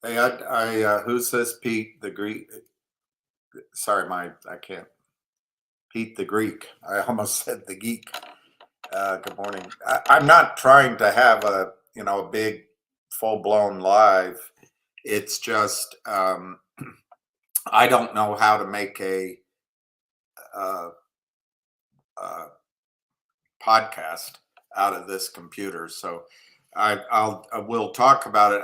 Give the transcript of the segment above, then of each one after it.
Hey, who's this? Pete the Greek? Sorry, I can't. Pete the Greek. I almost said the geek. Good morning. I'm not trying to have a big, full blown live. It's just I don't know how to make a uh, uh, podcast out of this computer. So we'll talk about it.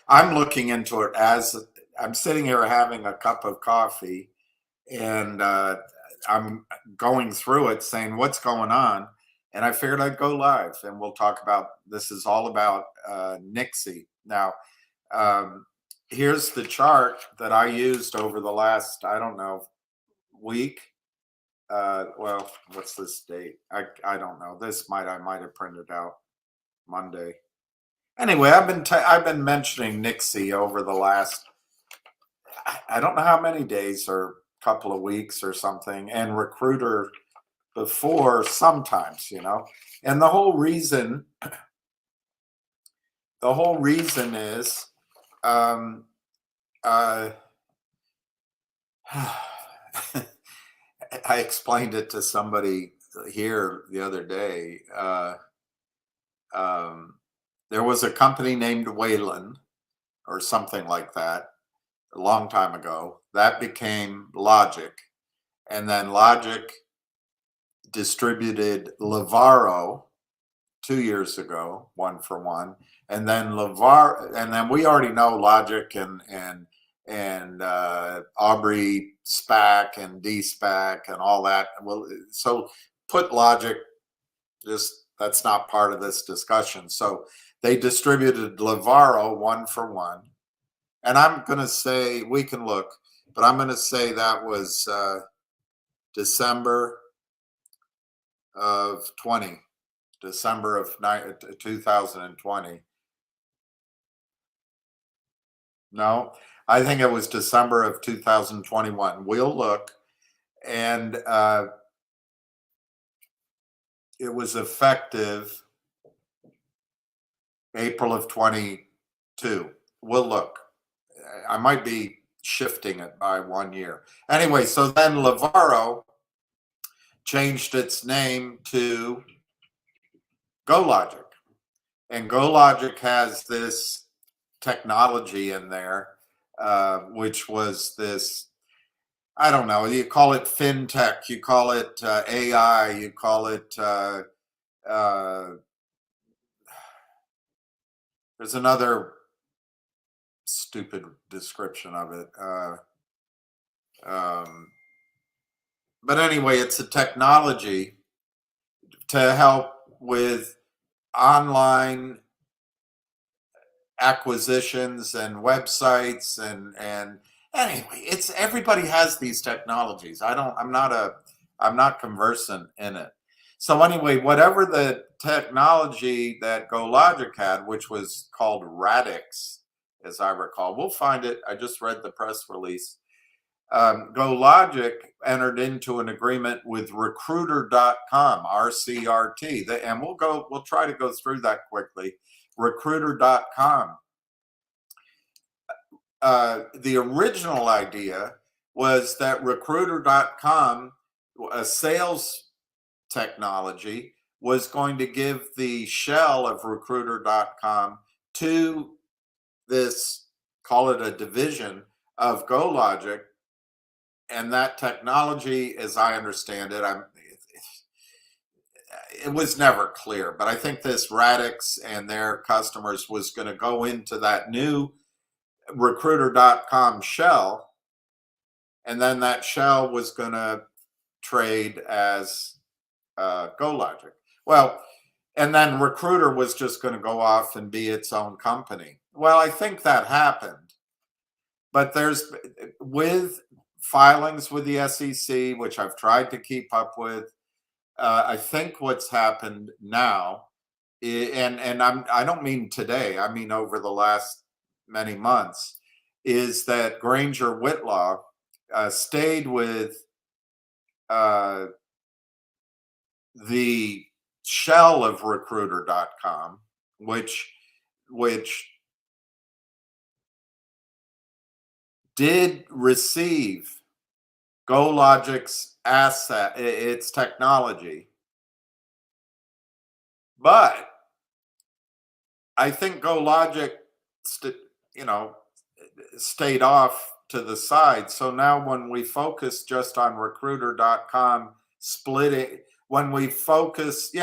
I'm looking into it as I'm sitting here having a cup of coffee, and I'm going through it saying what's going on. And I figured I'd go live and we'll talk about this. Is all about Nixy. Now, um, here's the chart that I used over the last, I don't know, week. Well, what's this date? I don't know. I might have printed out Monday. Anyway, I've been mentioning Nixy over the last, I don't know how many days or couple of weeks or something, and Recruiter before sometimes. And the whole reason is, um, uh, I explained it to somebody here the other day. Um, there was a company named Wayland or something like that a long time ago that became Logic, and then Logic distributed Lavaro 2 years ago, one for one, and then and then we already know Logic and Aubrey SPAC and D SPAC and all that. Well, so put Logic, just that's not part of this discussion. So they distributed Lavaro one for one, and I'm going to say we can look, but I'm going to say that was December of 20. December of 2020. No, I think it was December of 2021. We'll look. And it was effective April of 22. We'll look. I might be shifting it by 1 year. Anyway, so then Lavaro changed its name to GoLogic. And GoLogic has this technology in there, which was this, I don't know, you call it fintech, you call it AI, you call it, uh, there's another stupid description of it. Um, but anyway, it's a technology to help with online acquisitions and websites and anyway, it's everybody has these technologies. I'm not conversant in it. So anyway, whatever the technology that GoLogic had, which was called Radix, as I recall, we'll find it. I just read the press release. GoLogic entered into an agreement with recruiter.com, RCRT, and we'll try to go through that quickly. Recruiter.com. The original idea was that recruiter.com, a sales technology, was going to give the shell of recruiter.com to this, call it a division of GoLogic. And that technology, as I understand it, it was never clear, but I think this Radix and their customers was going to go into that new recruiter.com shell, and then that shell was going to trade as GoLogic. Well, and then Recruiter was just going to go off and be its own company. Well, I think that happened, but with filings with the SEC, which I've tried to keep up with, I think what's happened now, I don't mean today, I mean over the last many months, is that Granger Whitlaw stayed with uh, the shell of recruiter.com, which did receive GoLogic's asset, its technology, but I think GoLogic, you know, stayed off to the side. So now when we focus just on recruiter.com splitting, when we focus,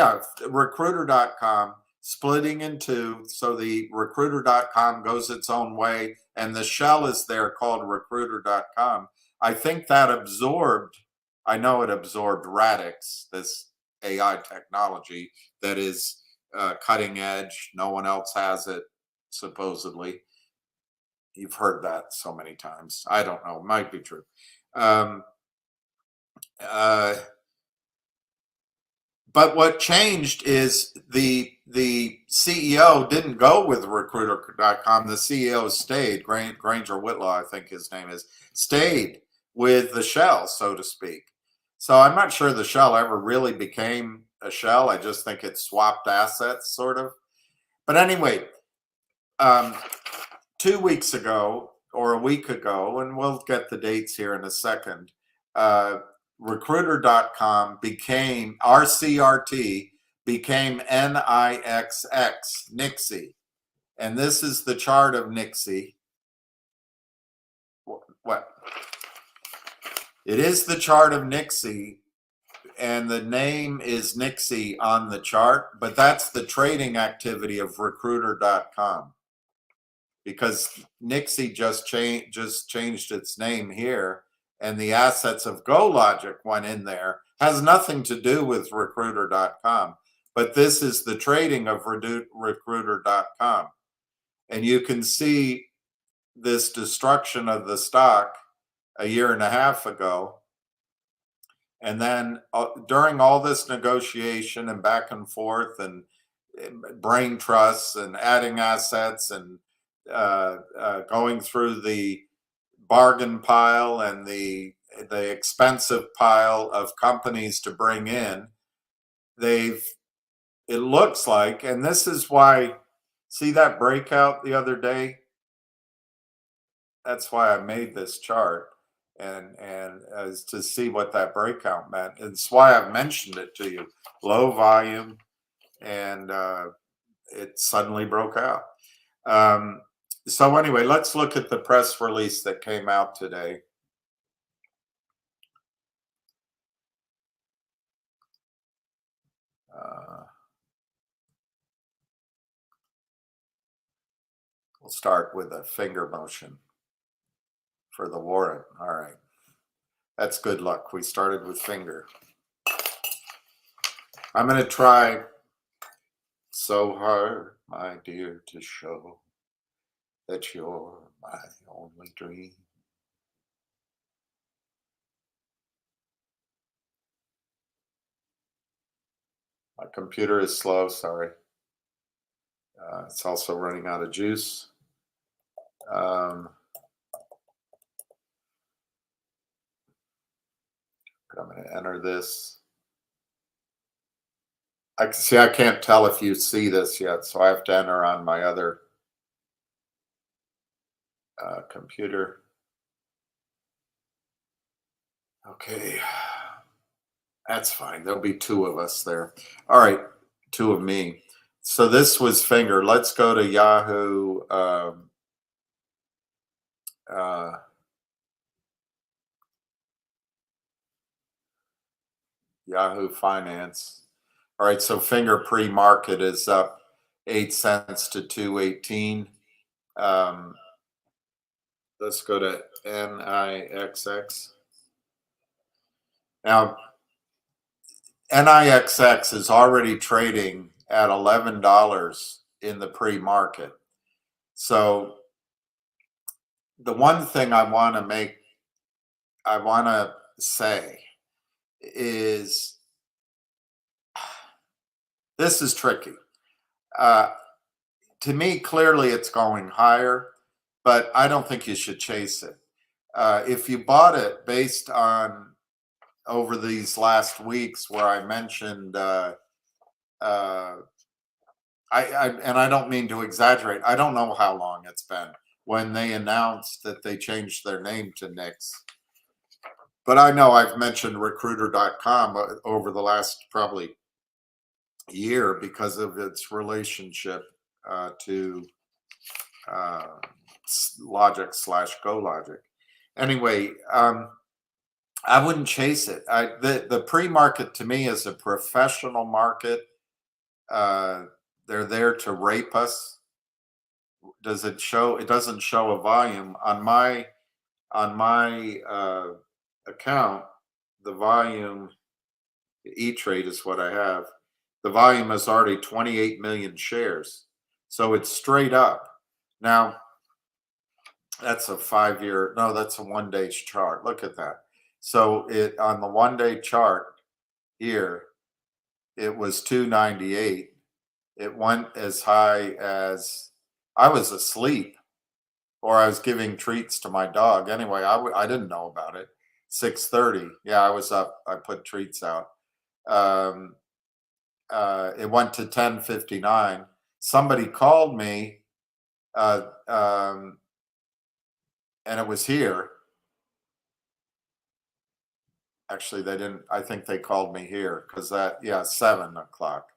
recruiter.com splitting in two, so the recruiter.com goes its own way and the shell is there called recruiter.com. I think that absorbed, I know it absorbed Radix, this AI technology that is cutting edge. No one else has it, supposedly. You've heard that so many times. I don't know. It might be true. Um, uh, but what changed is the CEO didn't go with recruiter.com. The CEO stayed. Granger Whitlaw, I think his name is, stayed with the shell, so to speak. So I'm not sure the shell ever really became a shell. I just think it swapped assets, sort of. But anyway, 2 weeks ago or a week ago, and we'll get the dates here in a second, recruiter.com became, RCRT became NIXX, Nixy. And this is the chart of Nixy. What? It is the chart of Nixy, and the name is Nixy on the chart, but that's the trading activity of recruiter.com. Because Nixy just changed its name here, and the assets of GoLogic went in there. Has nothing to do with recruiter.com, but this is the trading of recruiter.com. And you can see this destruction of the stock a year and a half ago. And then during all this negotiation and back and forth and brain trusts and adding assets and going through the bargain pile and the expensive pile of companies to bring in, it looks like, and this is why, see that breakout the other day? That's why I made this chart, and as to see what that breakout meant. It's why I've mentioned it to you. Low volume, and it suddenly broke out. So anyway, let's look at the press release that came out today. We'll start with a finger motion for the warrant. All right. That's good luck. We started with finger. I'm going to try so hard, my dear, to show that you're my only dream. My computer is slow, sorry. It's also running out of juice. But I'm going to enter this. I can't tell if you see this yet, so I have to enter on my other computer. Okay, that's fine. There'll be two of us there. All right, two of me. So this was finger. Let's go to Yahoo. Yahoo Finance. All right, so finger pre-market is up 8 cents to 218. Let's go to NIXX. Now, NIXX is already trading at $11 in the pre-market. So the one thing I want to say is this is tricky. To me, clearly it's going higher, but I don't think you should chase it. If you bought it based on over these last weeks where I mentioned, and I don't mean to exaggerate, I don't know how long it's been, when they announced that they changed their name to Nixx. But I know I've mentioned recruiter.com over the last probably year because of its relationship to Logic / Go Logic. Anyway, I wouldn't chase it. The pre-market to me is a professional market. They're there to rape us. Does it show? It doesn't show a volume on my account. The volume, E-Trade is what I have. The volume is already 28 million shares, so it's straight up. Now, that's a 5-year. No, that's a 1-day chart. Look at that. So it on the 1-day chart here, it was 298. It went as high as, I was asleep or I was giving treats to my dog. Anyway, I didn't know about it. 6:30. Yeah, I was up. I put treats out. It went to 10:59. Somebody called me, and it was here. Actually, they didn't. I think they called me here because yeah, 7 o'clock.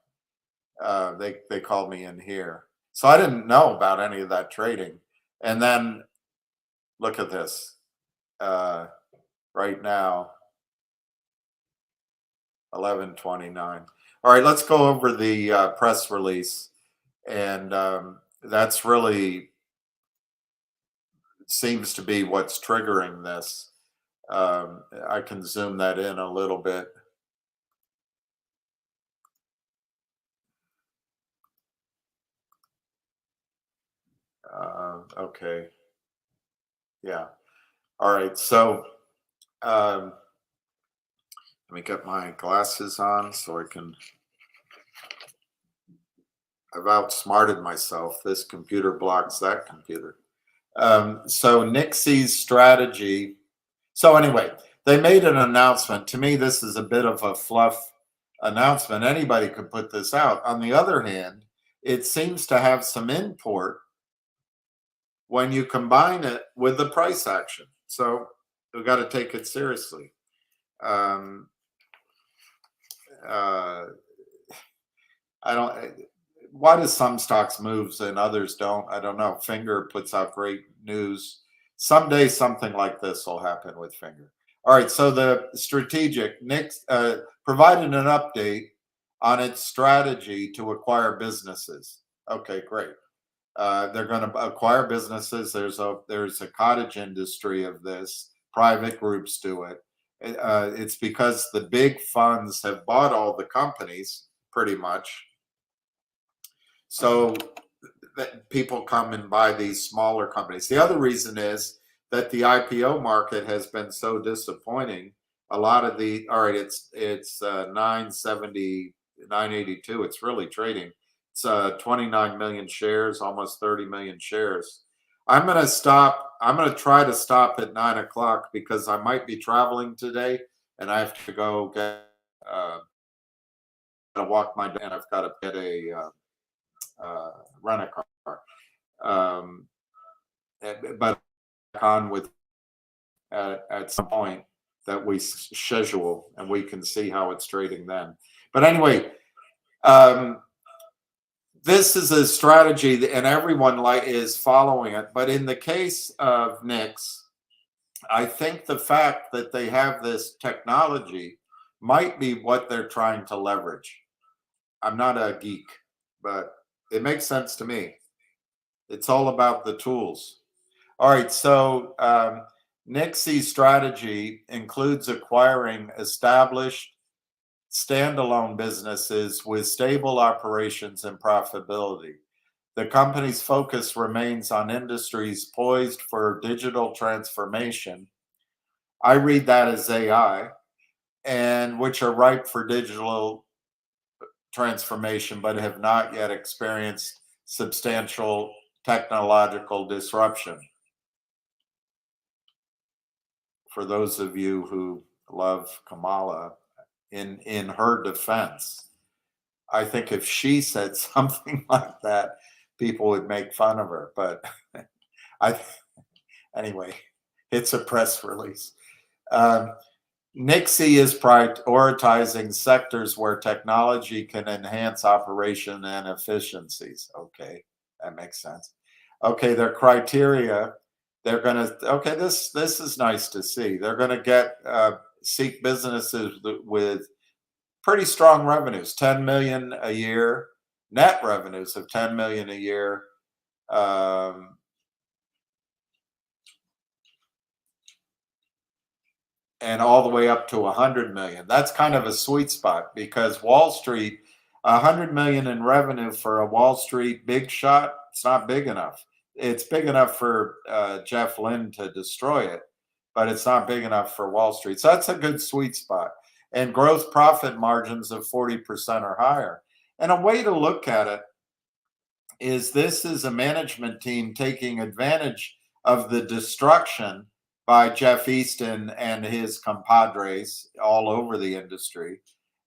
They called me in here, so I didn't know about any of that trading. And then look at this. Right now, 11:29. All right, let's go over the press release, and that's really seems to be what's triggering this. I can zoom that in a little bit. Okay. Yeah. All right. So let me get my glasses on so I can. I've outsmarted myself. This computer blocks that computer. So Nixy's strategy. So anyway, they made an announcement. To me, this is a bit of a fluff announcement. Anybody could put this out. On the other hand, it seems to have some import when you combine it with the price action. So we've got to take it seriously. I don't. Why do some stocks moves and others don't? I don't know. Finger puts out great news. Someday something like this will happen with Finger. All right. So the strategic Nixx provided an update on its strategy to acquire businesses. Okay, great. They're going to acquire businesses. There's a cottage industry of this. Private groups do it. It's because the big funds have bought all the companies pretty much. So that people come and buy these smaller companies. The other reason is that the IPO market has been so disappointing. A lot of the, all right, it's 970, 982. It's really trading. It's 29 million shares, almost 30 million shares. I'm going to stop. I'm going to try to stop at 9 o'clock because I might be traveling today and I have to go get, walk my dog, and I've got to get a, rent a car. But on with at some point that we schedule and we can see how it's trading then. But anyway, this is a strategy and everyone is following it. But in the case of Nixx, I think the fact that they have this technology might be what they're trying to leverage. I'm not a geek, but it makes sense to me. It's all about the tools. All right, so Nixy's strategy includes acquiring established standalone businesses with stable operations and profitability. The company's focus remains on industries poised for digital transformation. I read that as AI, and which are ripe for digital transformation, but have not yet experienced substantial technological disruption. For those of you who love Kamala, in her defense, I think if she said something like that, people would make fun of her. But I anyway, it's a press release. Um, Nixy is prioritizing sectors where technology can enhance operation and efficiencies. Okay, that makes sense. Okay, their criteria, they're going to, okay, this is nice to see. They're going to get, seek businesses with pretty strong revenues, 10 million a year, net revenues of 10 million a year. Um, and all the way up to 100 million. That's kind of a sweet spot because Wall Street, 100 million in revenue for a Wall Street big shot, it's not big enough. It's big enough for Jeff Lynne to destroy it, but it's not big enough for Wall Street. So that's a good sweet spot. And gross profit margins of 40% or higher. And a way to look at it is this is a management team taking advantage of the destruction by Jeff Easton and his compadres all over the industry.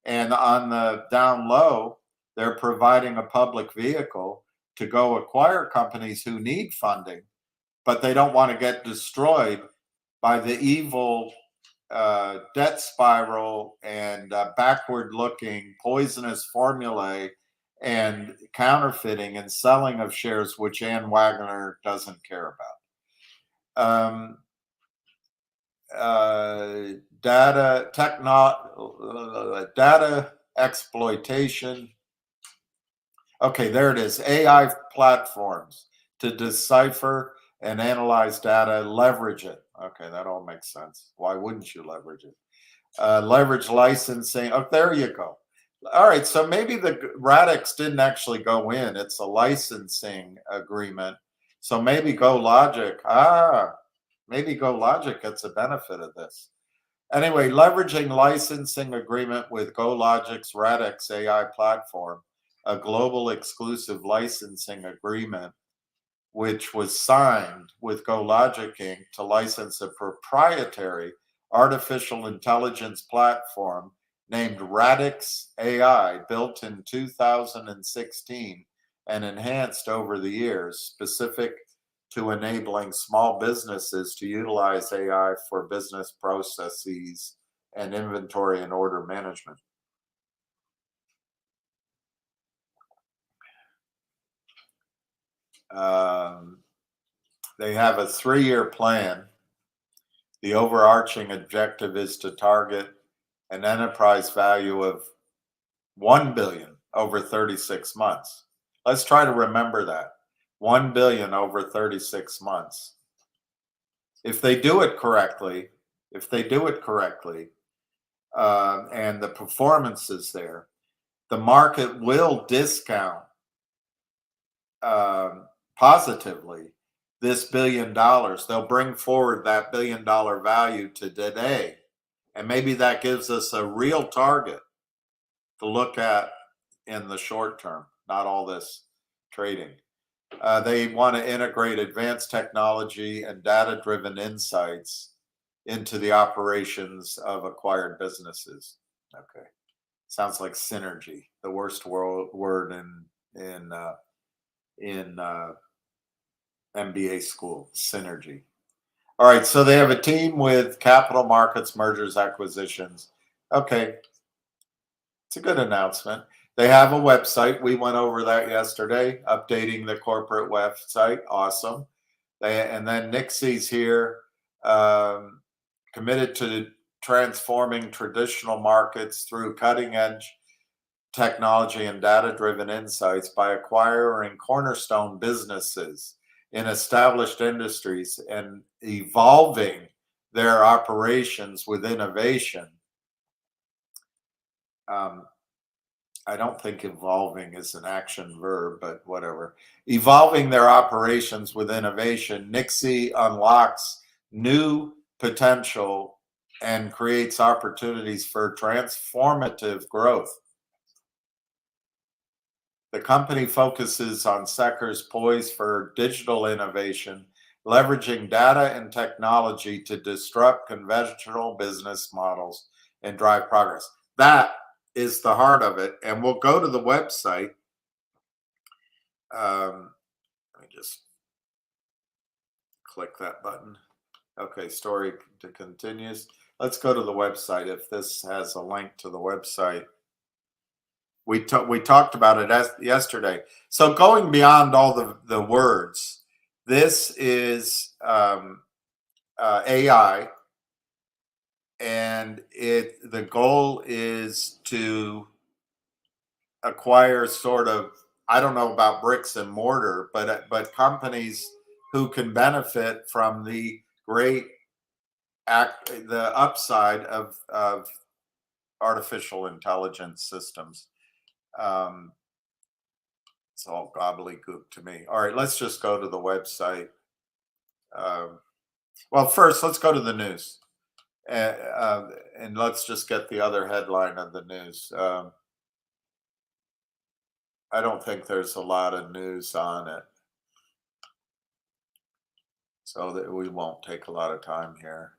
And on the down low, they're providing a public vehicle to go acquire companies who need funding, but they don't want to get destroyed by the evil debt spiral and backward looking poisonous formulae and counterfeiting and selling of shares, which Ann Wagner doesn't care about. Data exploitation. Okay, there it is. AI platforms to decipher and analyze data, leverage it. Okay, that all makes sense. Why wouldn't you leverage it? Leverage licensing. Oh, there you go. All right, so maybe the Radix didn't actually go in. It's a licensing agreement. So maybe GoLogic. Maybe GoLogic gets a benefit of this. Anyway, leveraging licensing agreement with GoLogic's Radix AI platform, a global exclusive licensing agreement, which was signed with GoLogic Inc. to license a proprietary artificial intelligence platform named Radix AI, built in 2016 and enhanced over the years, specific to enabling small businesses to utilize AI for business processes and inventory and order management. They have a 3-year plan. The overarching objective is to target an enterprise value of 1 billion over 36 months. Let's try to remember that. 1 billion over 36 months. If they do it correctly, and the performance is there, the market will discount positively this $1 billion. They'll bring forward that $1 billion value to today. And maybe that gives us a real target to look at in the short term, not all this trading. They want to integrate advanced technology and data-driven insights into the operations of acquired businesses. Okay, sounds like synergy, the worst word in MBA school, synergy. All right, so they have a team with capital markets, mergers, acquisitions. Okay, it's a good announcement. They have a website. We went over that yesterday, updating the corporate website. Awesome. And then Nixy's here, committed to transforming traditional markets through cutting edge technology and data-driven insights by acquiring cornerstone businesses in established industries and evolving their operations with innovation. I don't think evolving is an action verb, but whatever. Evolving their operations with innovation, Nixy unlocks new potential and creates opportunities for transformative growth. The company focuses on sectors poised for digital innovation, leveraging data and technology to disrupt conventional business models and drive progress. That is the heart of it. And we'll go to the website. Let me just click that button. Okay, story to continues. Let's go to the website. If this has a link to the website, we talked about it yesterday. So going beyond all the words, this is AI, and the goal is to acquire sort of, I don't know about bricks and mortar, but companies who can benefit from the the upside of artificial intelligence systems. It's all gobbledygook to me. All right, let's just go to the website. Well, first, let's go to the news. And let's just get the other headline of the news. I don't think there's a lot of news on it, so that we won't take a lot of time here.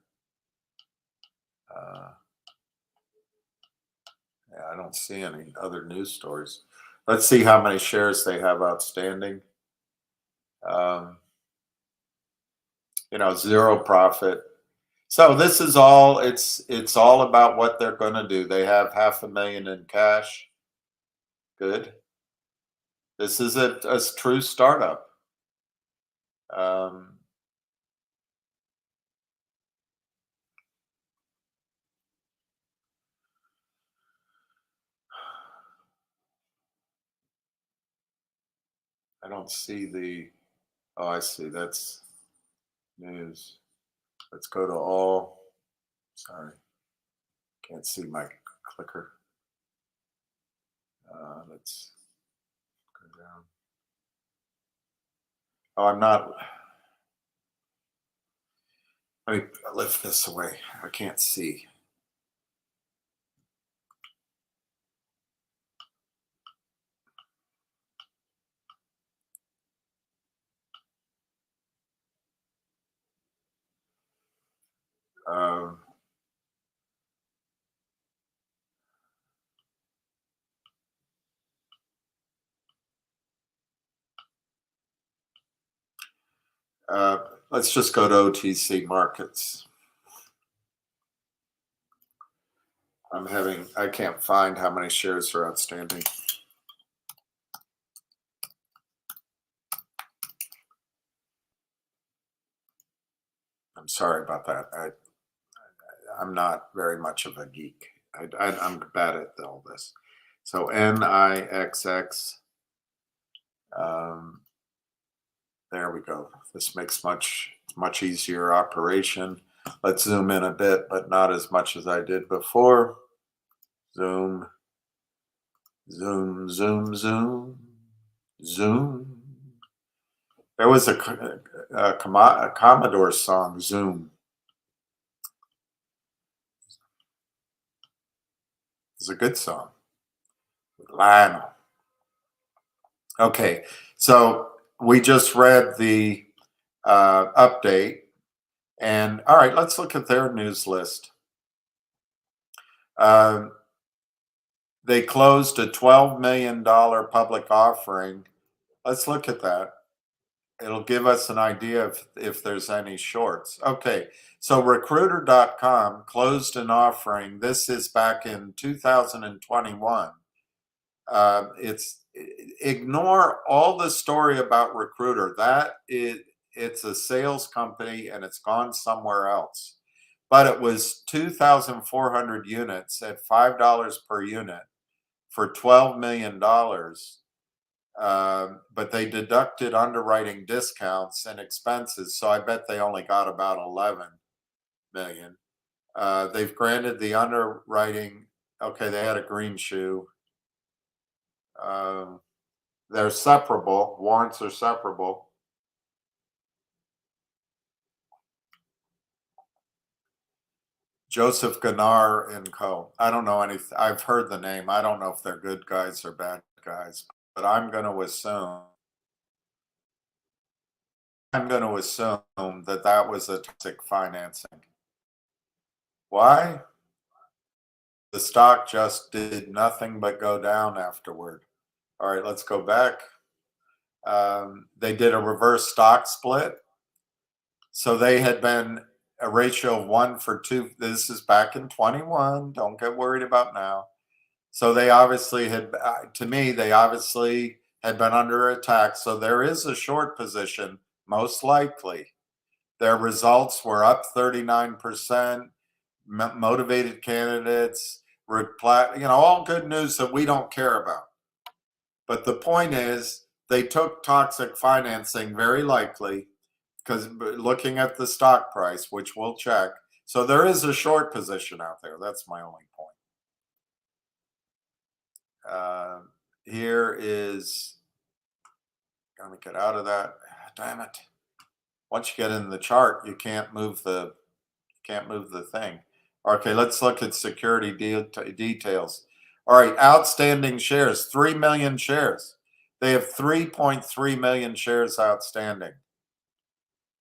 Yeah, I don't see any other news stories. Let's see how many shares they have outstanding. Zero profit. So this is all, it's all about what they're going to do. They have $500,000 in cash. Good. This is a true startup. I don't see oh, I see, that's news. Let's go to all. Sorry, can't see my clicker. Let's go down. Oh, I'm not. Let me lift this away. I can't see. Let's just go to OTC markets. I can't find how many shares are outstanding. I'm sorry about that. I'm not very much of a geek. I'm bad at all this. So NIXX. There we go. This makes much easier operation. Let's zoom in a bit, but not as much as I did before. Zoom, zoom, zoom, zoom, zoom. There was a Commodore song, Zoom. It's a good song. Lionel. Okay, so we just read the update, and all right, let's look at their news list. They closed a $12 million public offering. Let's look at that. It'll give us an idea of if there's any shorts. Okay, so recruiter.com closed an offering. This is back in 2021. Ignore all the story about Recruiter. It's a sales company and it's gone somewhere else. But it was 2,400 units at $5 per unit for $12 million. But they deducted underwriting discounts and expenses, so I bet they only got about 11 million. They've granted the underwriting. Okay, they had a green shoe. They're separable. Warrants are separable. Joseph Ganar and Co. I don't know anything. I've heard the name. I don't know if they're good guys or bad guys, but I'm going to assume that that was a toxic financing. Why? The stock just did nothing but go down afterward. All right, let's go back. They did a reverse stock split. So they had been a ratio of 1 for 2. This is back in 21. Don't get worried about now. So they obviously had, to me, they obviously had been under attack. So there is a short position, most likely. Their results were up 39%, motivated candidates, all good news that we don't care about. But the point is, they took toxic financing very likely, because looking at the stock price, which we'll check. So there is a short position out there. That's my only point. Here is, gonna get out of that. Damn it. Once you get in the chart, you can't move the thing. Okay, let's look at security details. All right, outstanding shares, 3 million shares. They have 3.3 million shares outstanding.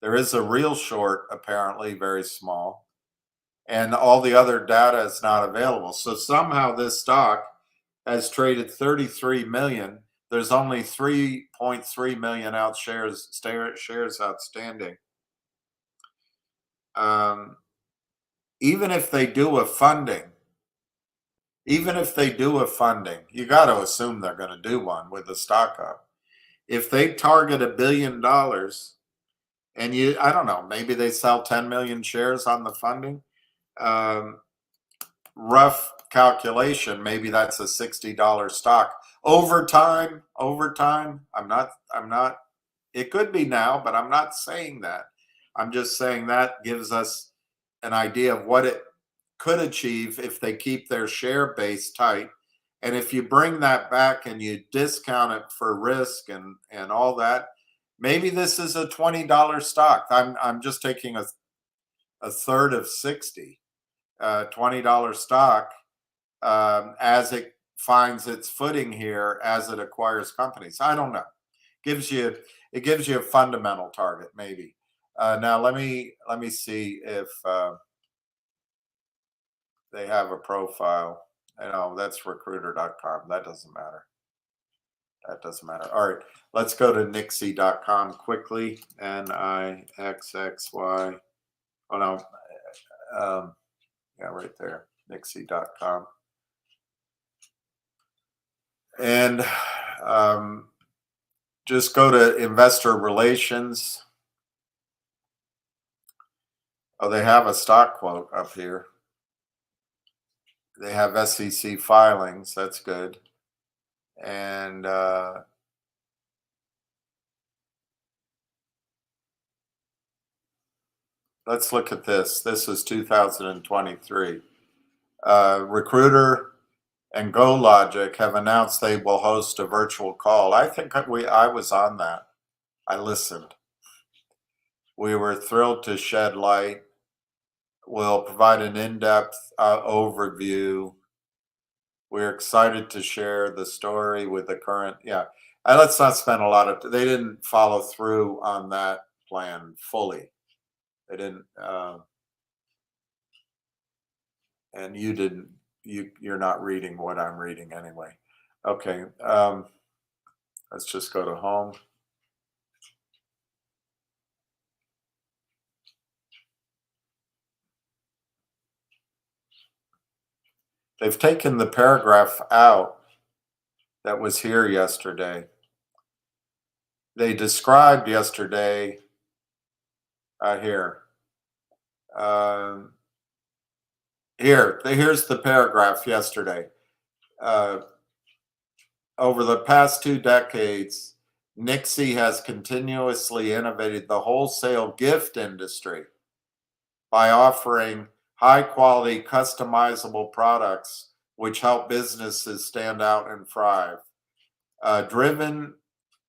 There is a real short, apparently, very small. And all the other data is not available. So somehow this stock has traded 33 million. There's only 3.3 million shares outstanding. Even if they do a funding, you got to assume they're going to do one with the stock up. If they target $1 billion, and I don't know, maybe they sell 10 million shares on the funding. Rough calculation, maybe that's a $60 stock. Over time, I'm not, it could be now, but I'm not saying that. I'm just saying that gives us an idea of what it could achieve if they keep their share base tight. And if you bring that back and you discount it for risk and all that, maybe this is a $20 stock. I'm just taking a third of 60, $20 stock, as it finds its footing here, as it acquires companies. I don't know. It gives you a fundamental target, maybe. Now let me see if they have a profile. I know that's recruiter.com. That doesn't matter. All right, let's go to Nixy.com quickly. Nixxy. Oh no, yeah, right there. Nixy.com. And just go to investor relations. Oh, they have a stock quote up here. They have SEC filings. That's good. And let's look at this. This is 2023. Recruiter and GoLogic have announced they will host a virtual call. I think I was on that. I listened. We were thrilled to shed light. We'll provide an in-depth overview. We're excited to share the story with the current. Yeah, let's not spend a lot of. They didn't follow through on that plan fully. They didn't, and you didn't. You're not reading what I'm reading anyway. Okay, let's just go to home. They've taken the paragraph out that was here yesterday. They described yesterday here. Here's the paragraph yesterday. Over the past 2 decades, Nixy has continuously innovated the wholesale gift industry by offering high-quality, customizable products which help businesses stand out and thrive. Driven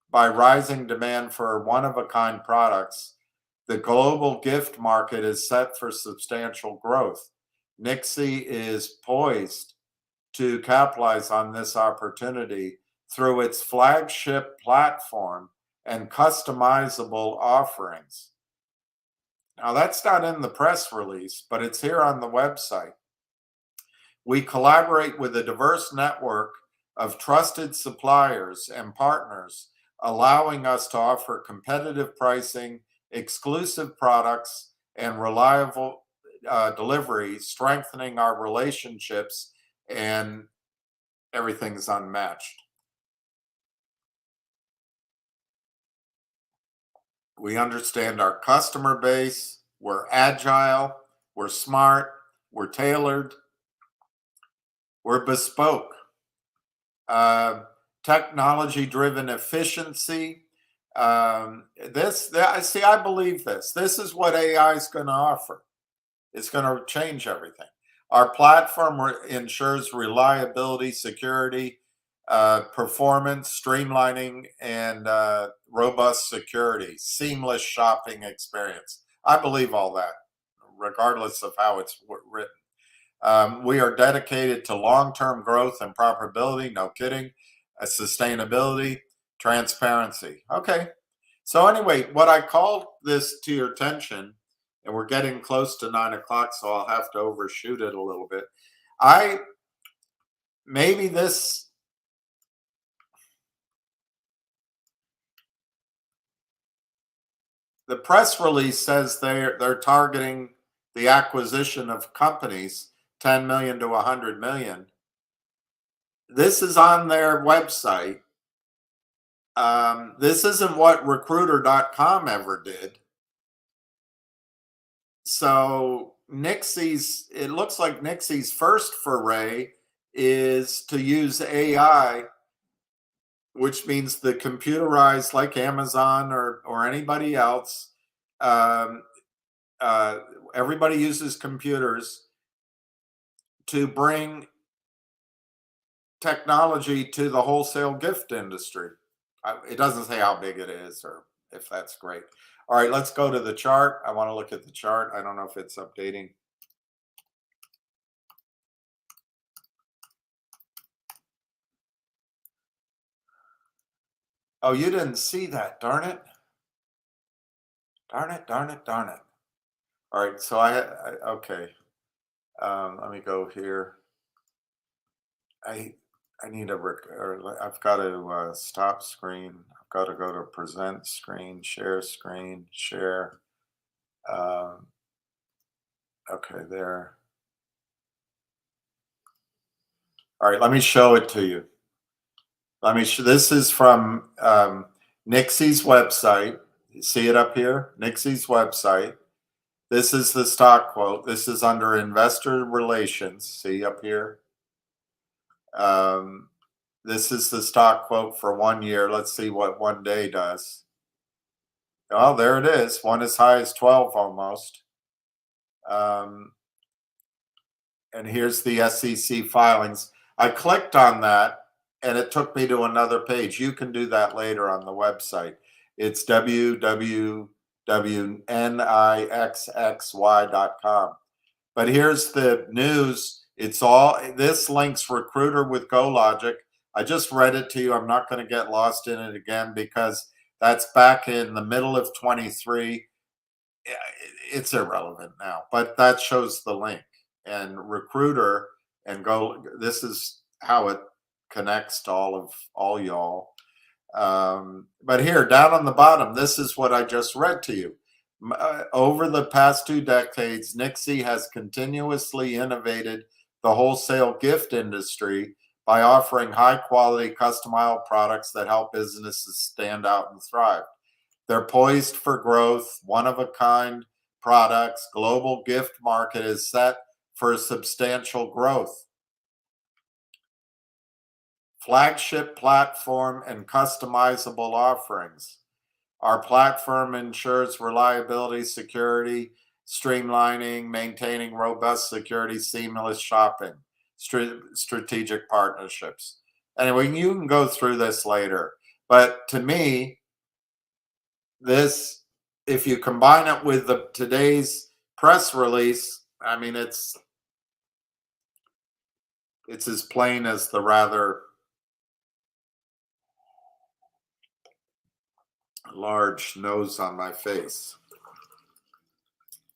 by rising demand for one-of-a-kind products, the global gift market is set for substantial growth. Nixy is poised to capitalize on this opportunity through its flagship platform and customizable offerings. Now, that's not in the press release, but it's here on the website. We collaborate with a diverse network of trusted suppliers and partners, allowing us to offer competitive pricing, exclusive products, and reliable delivery, strengthening our relationships, and everything's unmatched. We understand our customer base. We're agile. We're smart. We're tailored. We're bespoke. Technology-driven efficiency. See, I believe this. This is what AI is going to offer. It's going to change everything. Our platform ensures reliability, security, performance, streamlining, and robust security, seamless shopping experience. I believe all that, regardless of how it's written. We are dedicated to long-term growth and profitability. No kidding. Sustainability, transparency. Okay. So anyway, what I called this to your attention, and we're getting close to 9 o'clock, so I'll have to overshoot it a little bit. Maybe this, the press release says they're targeting the acquisition of companies, 10 million to 100 million. This is on their website. This isn't what recruiter.com ever did. So it looks like Nixy's first foray is to use AI, which means the computerized, like Amazon or anybody else. Everybody uses computers to bring technology to the wholesale gift industry. It doesn't say how big it is or if that's great. All right, let's go to the chart. I want to look at the chart. I don't know if it's updating. Oh, you didn't see that. Darn it. Darn it, darn it, darn it. All right, so okay. Let me go here. I need I've got to stop screen. I've got to go to present screen, share, share. Okay, there. All right, let me show it to you. This is from Nixy's website. You see it up here? Nixy's website. This is the stock quote. This is under investor relations. See up here? This is the stock quote for 1 year. Let's see what 1 day does. Oh, there it is. One as high as 12 almost. And here's the SEC filings. I clicked on that and it took me to another page. You can do that later on the website. It's www.nixxy.com. But here's the news. This links Recruiter with GoLogic. I just read it to you. I'm not going to get lost in it again because that's back in the middle of 23. It's irrelevant now, but that shows the link. And Recruiter and this is how it connects to all y'all. But here, down on the bottom, this is what I just read to you. Over the past 2 decades, Nixy has continuously innovated the wholesale gift industry by offering high-quality, customizable products that help businesses stand out and thrive. They're poised for growth, one-of-a-kind products. Global gift market is set for substantial growth. Flagship platform and customizable offerings. Our platform ensures reliability, security, streamlining, maintaining robust security, seamless shopping, strategic partnerships. Anyway, you can go through this later. But to me, this, if you combine it with today's press release, I mean, it's as plain as the rather large nose on my face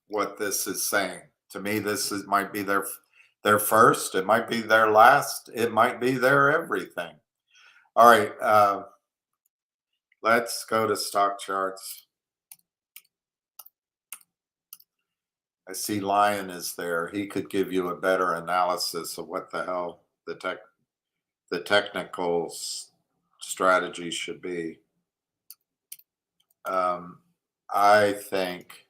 what this is saying. To me, might be their first, it might be their last, it might be their everything. All right, let's go to stock charts. I see Lion is there. He could give you a better analysis of what the hell the technical strategy should be. I think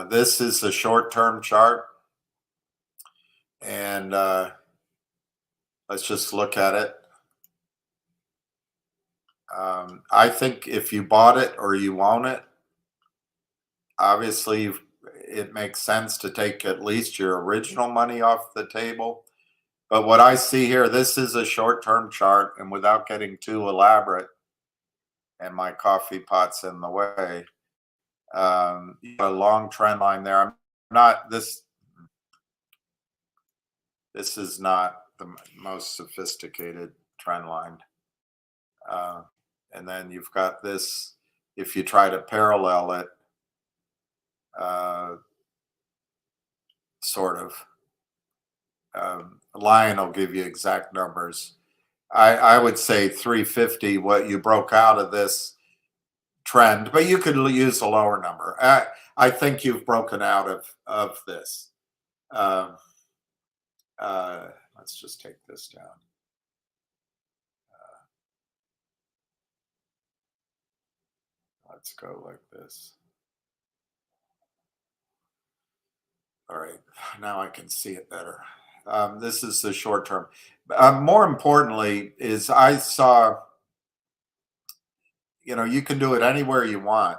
this is a short-term chart, and let's just look at it. I think if you bought it or you own it, obviously it makes sense to take at least your original money off the table. But what I see here, this is a short-term chart, and without getting too elaborate, and my coffee pot's in the way, you got a long trend line there. I'm not this. This is not the most sophisticated trend line. And then you've got this. If you try to parallel it, sort of. Lion will give you exact numbers. I would say 350, what you broke out of this trend, but you could use a lower number. I think you've broken out of this. Let's just take this down. Let's go like this. All right, now I can see it better. This is the short term. More importantly is I saw, you can do it anywhere you want,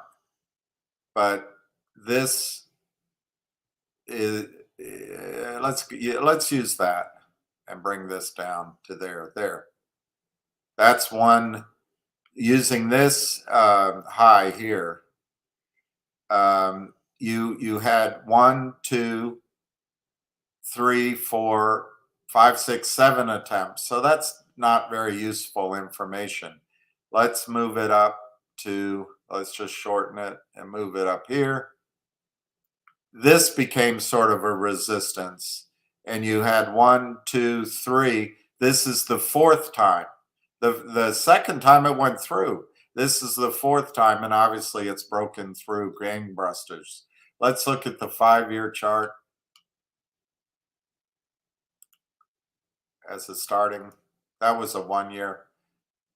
but this is, let's use that and bring this down to there. That's one. Using this high here, you had 1, 2, 3, 4, 5, 6, 7 attempts. So that's not very useful information. Let's move it up to, let's just shorten it and move it up here. This became sort of a resistance, and you had 1, 2, 3. This is the fourth time. The second time it went through. This is the fourth time, and obviously it's broken through gangbusters. Let's look at the 5-year chart as a starting. That was a 1 year.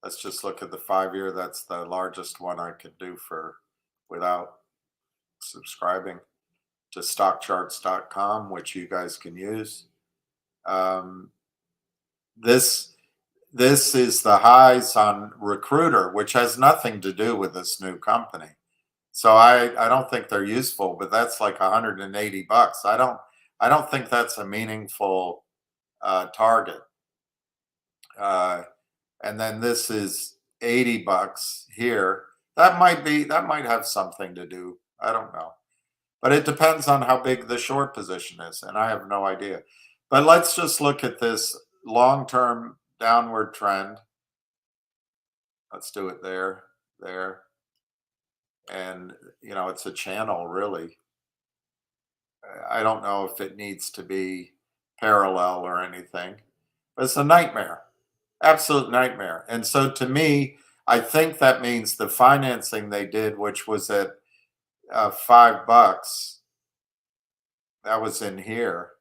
Let's just look at the 5-year. That's the largest one I could do without subscribing to stockcharts.com, which you guys can use. This is the highs on Recruiter, which has nothing to do with this new company. So I don't think they're useful, but that's like $180. I don't think that's a meaningful target. And then this is $80 here. That might have something to do. I don't know. But it depends on how big the short position is, and I have no idea. But let's just look at this long-term downward trend. Let's do it there. And, it's a channel, really. I don't know if it needs to be parallel or anything, but it's a nightmare, absolute nightmare. And so to me, I think that means the financing they did, which was at $5, that was in here.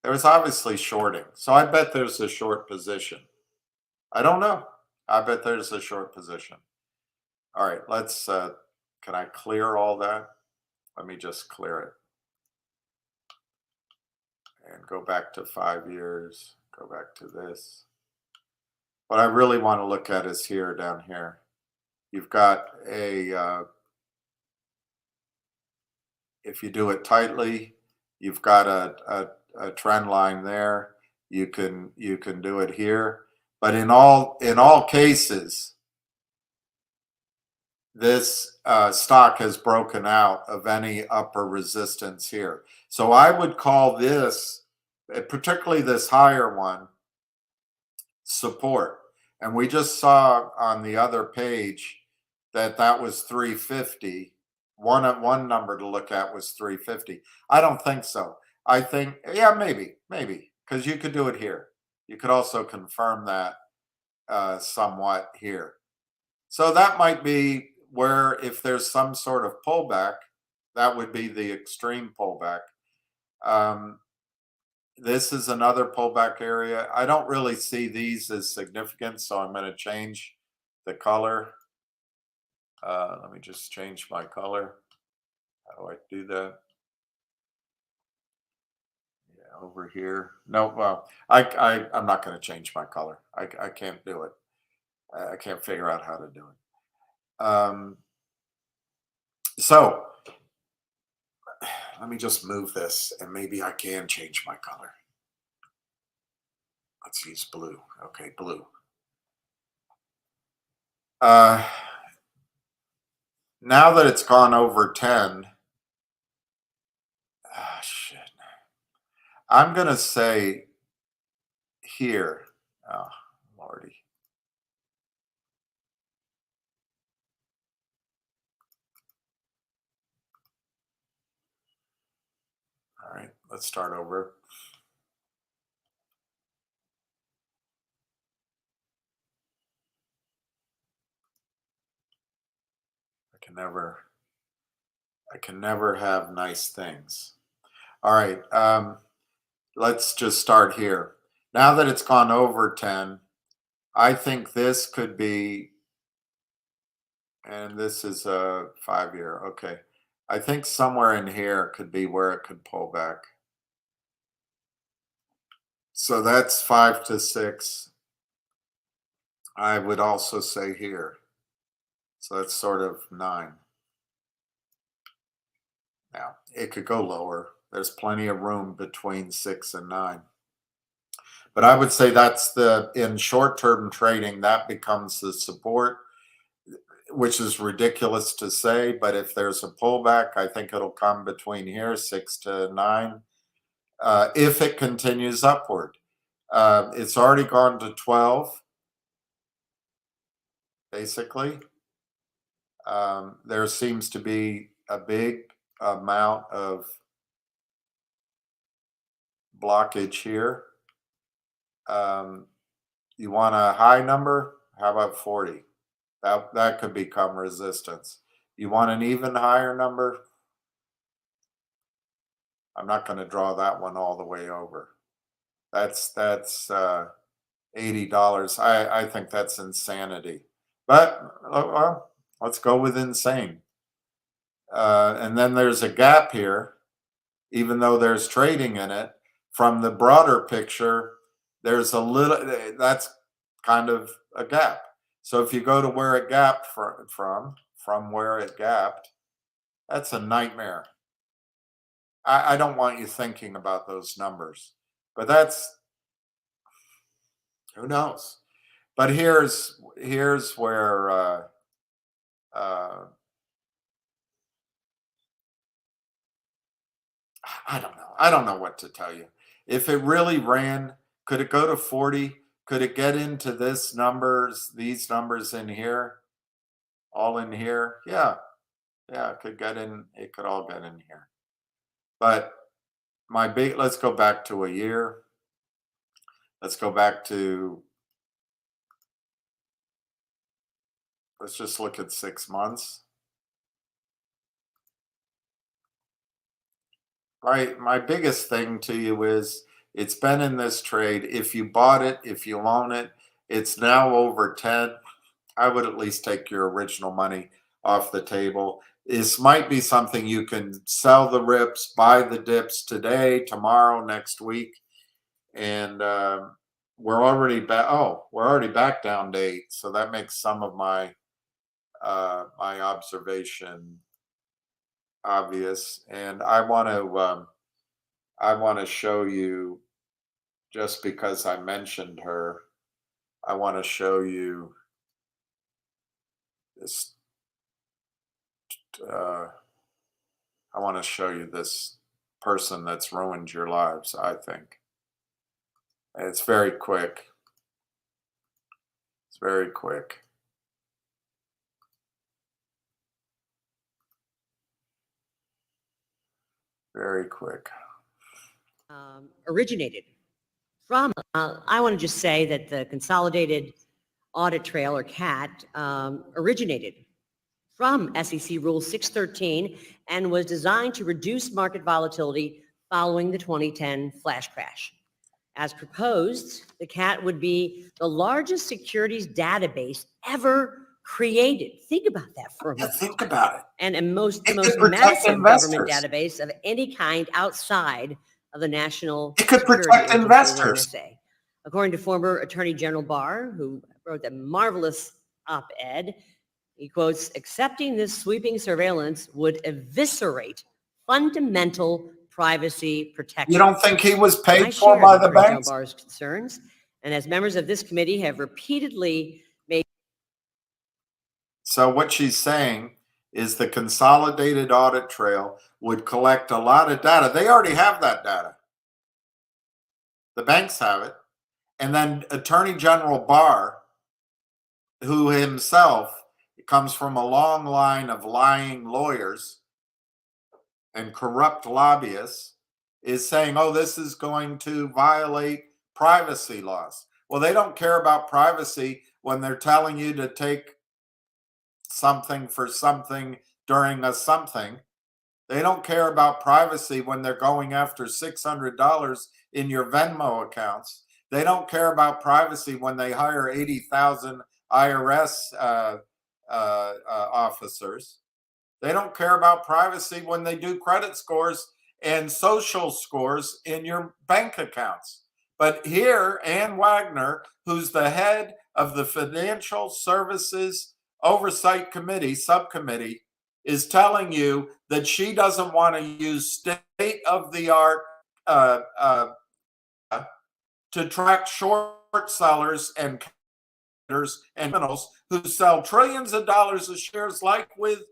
There was obviously shorting. So I bet there's a short position. I don't know. I bet there's a short position. All right, let's, can I clear all that? Let me just clear it. And go back to 5 years, go back to this. What I really want to look at is here, down here. You've got a, if you do it tightly, you've got a trend line there. You can do it here. But in all cases, this stock has broken out of any upper resistance here. So I would call this, particularly this higher one, support. And we just saw on the other page that was 350. One number to look at was 350. I don't think so. I think, yeah, maybe, because you could do it here. You could also confirm that somewhat here. So that might be where, if there's some sort of pullback, That would be the extreme pullback. This is another pullback area. I don't really see these as significant, so I'm going to change the color. Let me just change my color. How do I do that? Yeah, over here. No, well, I'm not going to change my color. I can't do it. I can't figure out how to do it. So let me just move this, and maybe I can change my color. Let's use blue. Okay, blue. Now that it's gone over 10, shit. I'm going to say here. Oh, Lordy. All right, let's start over. I can never have nice things. All right, let's just start here. Now that it's gone over 10, I think this could be, and this is a 5-year. Okay, I think somewhere in here could be where it could pull back. So that's 5 to 6. I would also say here. So that's sort of 9. Now, it could go lower. There's plenty of room between 6 and 9. But I would say that's in short-term trading, that becomes the support, which is ridiculous to say. But if there's a pullback, I think it'll come between here, 6 to 9, if it continues upward. It's already gone to 12, basically. There seems to be a big amount of blockage here. You want a high number? How about 40? That could become resistance. You want an even higher number? I'm not going to draw that one all the way over. That's $80. I think that's insanity. But well, let's go with insane. And then there's a gap here, even though there's trading in it. From the broader picture, there's a little, that's kind of a gap. So if you go to where it gapped from where it gapped, that's a nightmare. I don't want you thinking about those numbers, but that's, who knows. But here's where I don't know. I don't know what to tell you. If it really ran, could it go to 40? Could it get into these numbers in here? All in here? Yeah. Yeah, it could get in, it could all get in here. But let's go back to a year. Let's go back to, let's just look at 6 months. Right. My biggest thing to you is it's been in this trade. If you bought it, if you own it, it's now over 10. I would at least take your original money off the table. This might be something you can sell the rips, buy the dips today, tomorrow, next week. And we're already back. Oh, we're already back down to 8. So that makes some of my my observation obvious. And I want to show you, just because I mentioned her, I want to show you this. I want to show you this person that's ruined your lives, I think. It's very quick. It's very quick. Very quick. Originated from, I want to just say that the Consolidated Audit Trail, or CAT, originated from SEC Rule 613 and was designed to reduce market volatility following the 2010 flash crash. As proposed, the CAT would be the largest securities database ever created. Think about that for a Yeah, moment. think about it. And the It most could protect massive government investors. database of any kind outside of the National It could Security protect Agency, the investors. NSA. According to former Attorney General Barr, who wrote a marvelous op-ed, he quotes, accepting this sweeping surveillance would eviscerate fundamental privacy protection. You don't think he was I paid for share by the the Attorney General banks? Barr's concerns, and as members of this committee have repeatedly made. So what she's saying is the consolidated audit trail would collect a lot of data. They already have that data. The banks have it. And then Attorney General Barr, who himself comes from a long line of lying lawyers and corrupt lobbyists, is saying, oh, this is going to violate privacy laws. Well, they don't care about privacy when they're telling you to take something for something during a something. They don't care about privacy when they're going after $600 in your Venmo accounts. They don't care about privacy when they hire 80,000 IRS officers. They don't care about privacy when they do credit scores and social scores in your bank accounts. But here, Ann Wagner, who's the head of the Financial Services Oversight Committee, subcommittee, is telling you that she doesn't want to use state-of-the-art to track short sellers and criminals who sell trillions of dollars of shares, like with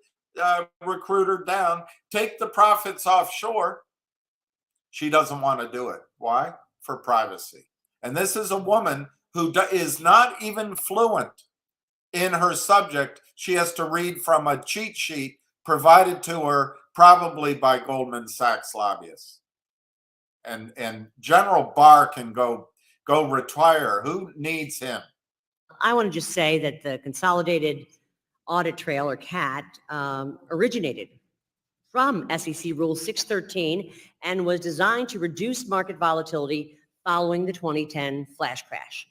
Recruiter Down, take the profits offshore. She doesn't want to do it. Why? For privacy. And this is a woman who is not even fluent in her subject. She has to read from a cheat sheet provided to her probably by Goldman Sachs lobbyists. And General Barr can go retire. Who needs him? I want to just say that the Consolidated Audit Trail, or CAT, originated from SEC Rule 613 and was designed to reduce market volatility following the 2010 flash crash.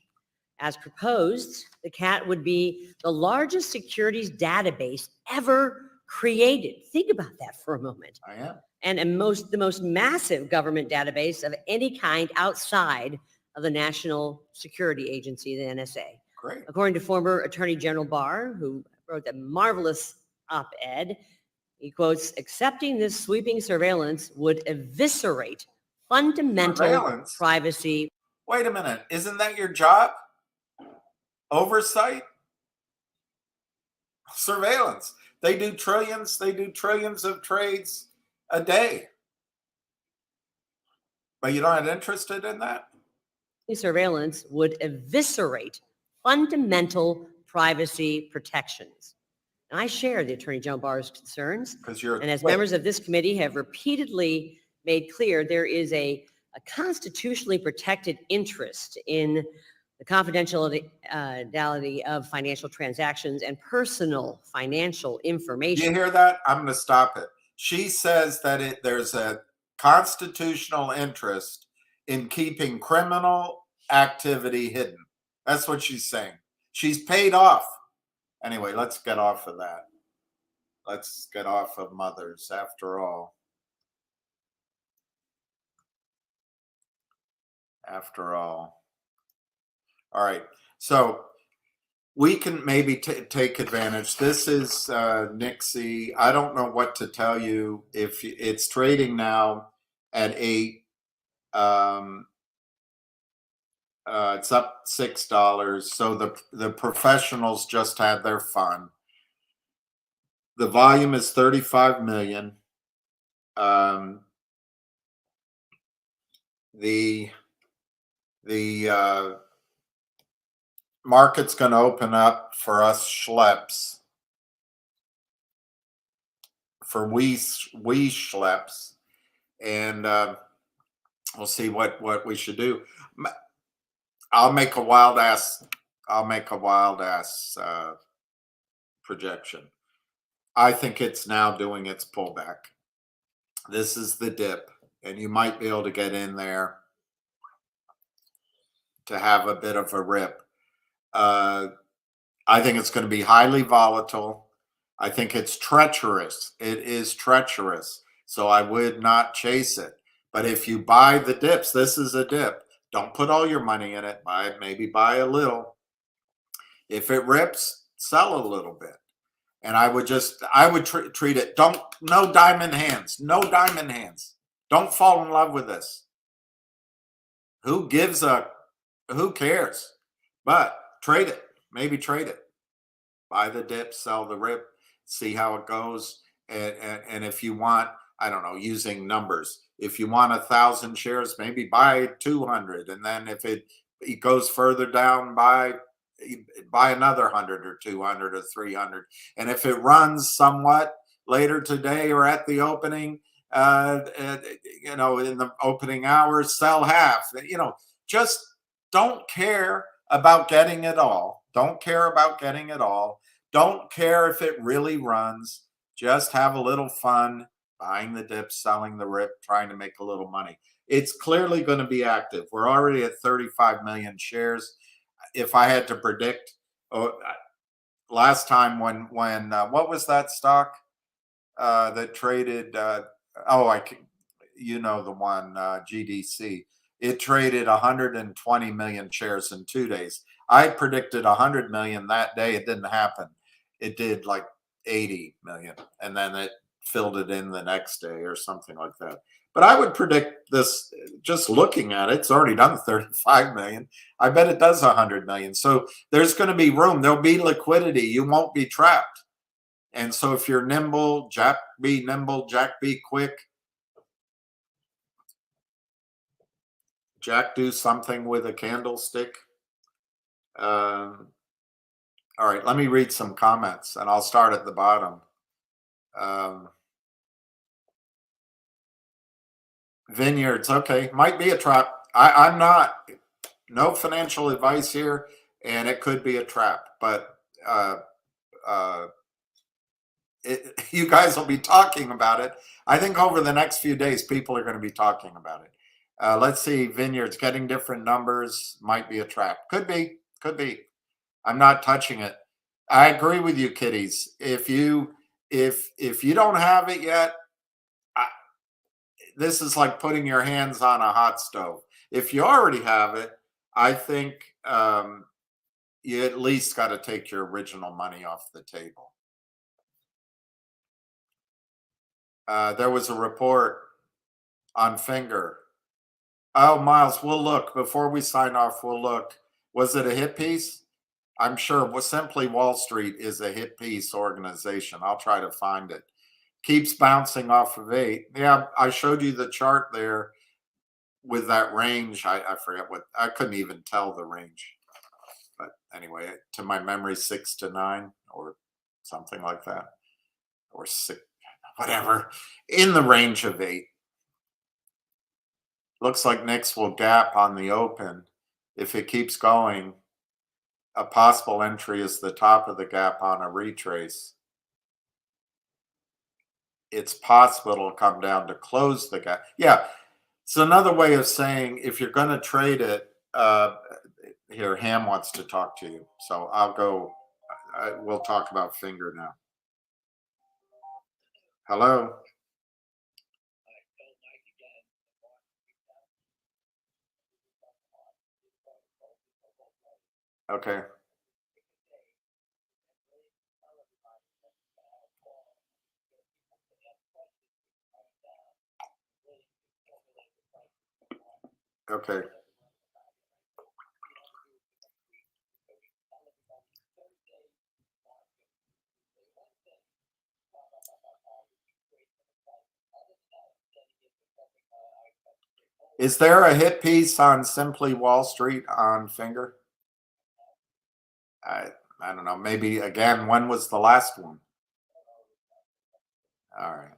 As proposed, the CAT would be the largest securities database ever created. Think about that for a moment. I am. And the most massive government database of any kind outside of the National Security Agency, the NSA. Great. According to former Attorney General Barr, who wrote a marvelous op-ed, he quotes, accepting this sweeping surveillance would eviscerate fundamental privacy. Wait a minute. Isn't that your job? Oversight? Surveillance. They do trillions of trades a day. But you're not interested in that? Surveillance would eviscerate fundamental privacy protections. And I share the Attorney General Barr's concerns. And as members of this committee have repeatedly made clear, there is a constitutionally protected interest in the confidentiality of financial transactions and personal financial information. You hear that? I'm going to stop it. She says that there's a constitutional interest in keeping criminal activity hidden. That's what she's saying. She's paid off. Anyway, let's get off of that. Let's get off of mothers, after all. After all. All right. So we can maybe take advantage. This is Nixy. I don't know what to tell you. If it's trading now at 8, it's up $6. So the professionals just had their fun. The volume is 35 million. The market's going to open up for us schleps, for we schleps, and we'll see what we should do. I'll make a wild ass projection. I think it's now doing its pullback. This is the dip, and you might be able to get in there to have a bit of a rip. I think it's going to be highly volatile. I think it's treacherous. It is treacherous. So I would not chase it. But if you buy the dips, this is a dip. Don't put all your money in it. Maybe buy a little. If it rips, sell a little bit. And I would treat it. No diamond hands. No diamond hands. Don't fall in love with this. Who cares? But trade it. Maybe trade it. Buy the dip, sell the rip, see how it goes. And if you want, I don't know, using numbers, if you want 1,000 shares, maybe buy 200. And then if it goes further down, buy another 100 or 200 or 300. And if it runs somewhat later today or at the opening, in the opening hours, sell half. Just don't care about getting it all. Don't care about getting it all. Don't care if it really runs. Just have a little fun buying the dip, selling the rip, trying to make a little money. It's clearly going to be active. We're already at 35 million shares. If I had to predict, last time when what was that stock that traded? The one, GDC. It traded 120 million shares in 2 days. I predicted 100 million that day. It didn't happen. It did like 80 million, and then it filled it in the next day or something like that. But I would predict this, just looking at it, it's already done 35 million. I bet it does 100 million. So there's going to be room. There'll be liquidity. You won't be trapped. And so if you're nimble, Jack be nimble, Jack be quick. Jack do something with a candlestick. All right, let me read some comments, and I'll start at the bottom. Vineyards, okay, might be a trap. I'm not, no financial advice here, and it could be a trap, but you guys will be talking about it. I think over the next few days, people are going to be talking about it. Let's see, Vineyards, getting different numbers might be a trap. Could be. I'm not touching it. I agree with you, kiddies. If you don't have it yet, this is like putting your hands on a hot stove. If you already have it, I think you at least got to take your original money off the table. There was a report on Finger. Oh, Miles, we'll look. Before we sign off, we'll look. Was it a hit piece? I'm sure Simply Wall Street is a hit piece organization. I'll try to find it. Keeps bouncing off of 8. Yeah, I showed you the chart there with that range. I forget what, I couldn't even tell the range. But anyway, to my memory, 6 to 9 or something like that. Or 6, whatever. In the range of 8. Looks like Nixx will gap on the open. If it keeps going, a possible entry is the top of the gap on a retrace. It's possible it'll come down to close the gap. Yeah, it's another way of saying if you're going to trade it. Here, Ham wants to talk to you, so I'll go. We'll talk about Finger now. Hello. Okay. Okay. Is there a hit piece on Simply Wall Street on Finger? I don't know. Maybe again. When was the last one? All right.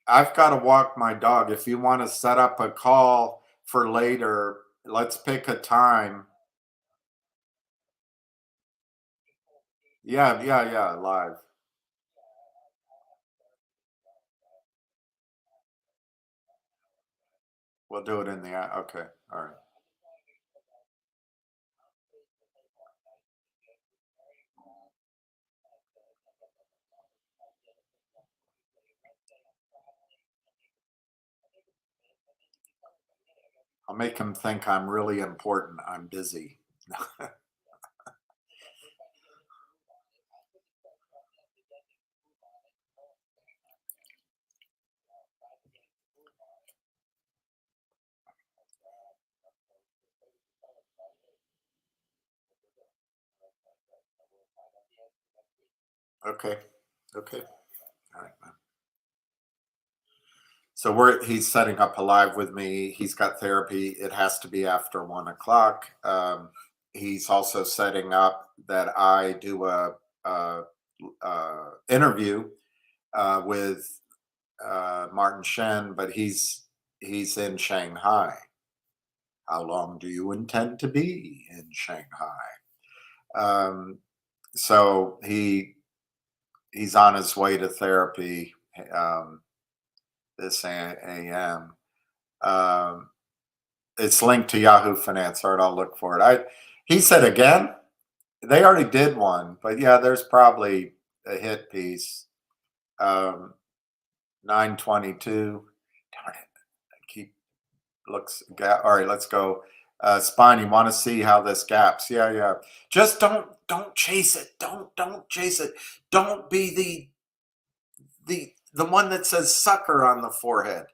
I've got to walk my dog. If you want to set up a call for later, let's pick a time. Yeah, live. We'll do it in the, okay, all right. I'll make him think I'm really important. I'm busy. Okay, okay, all right, man. So he's setting up a live with me. He's got therapy. It has to be after 1 o'clock. He's also setting up that I do a interview with Martin Shen, but he's in Shanghai. How long do you intend to be in Shanghai? Um, so he's on his way to therapy this a.m. Um, it's linked to Yahoo Finance. All right, I'll look for it. He said again, they already did one, but yeah, there's probably a hit piece. 922. Darn it. I keep all right, let's go. Spine, you want to see how this gaps? Yeah. Just don't chase it. Don't chase it. Don't be the one that says sucker on the forehead.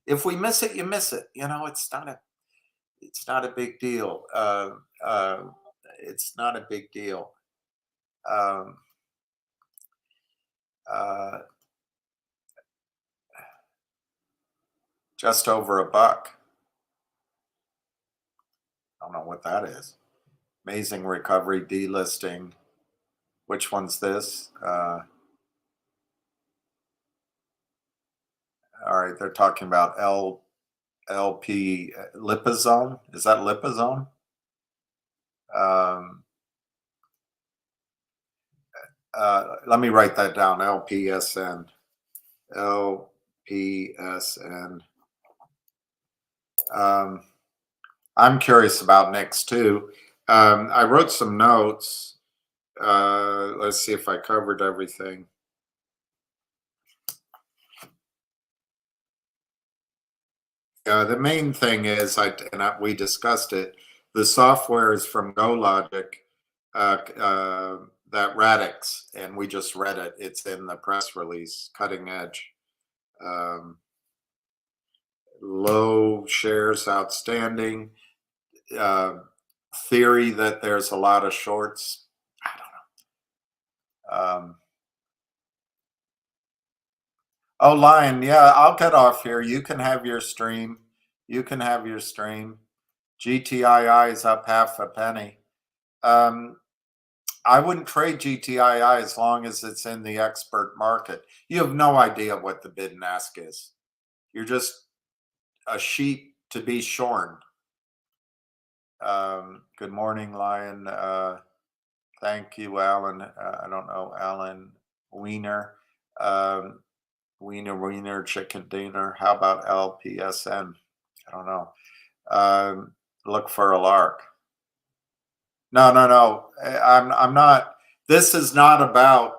If we miss it, you miss it. It's not a big deal. It's not a big deal. Um, uh, just over $1. I don't know what that is. Amazing recovery delisting. Which one's this? All right, they're talking about LP liposome. Is that liposome? Um, let me write that down. LPSN. LPSN. I'm curious about Nixx too. I wrote some notes. Let's see if I covered everything. The main thing is, we discussed it. The software is from GoLogic, that Radix, and we just read it. It's in the press release. Cutting edge. Low shares outstanding. Theory that there's a lot of shorts. I don't know. Oh, Lion, yeah, I'll get off here. You can have your stream. GTII is up half a penny. I wouldn't trade GTII as long as it's in the expert market. You have no idea what the bid and ask is. You're just a sheep to be shorn. Good morning, Lion. Thank you, Alan. I don't know, Alan Wiener. Wiener, chicken dinner. How about LPSN? I don't know. Look for a lark. No. I'm not. This is not about.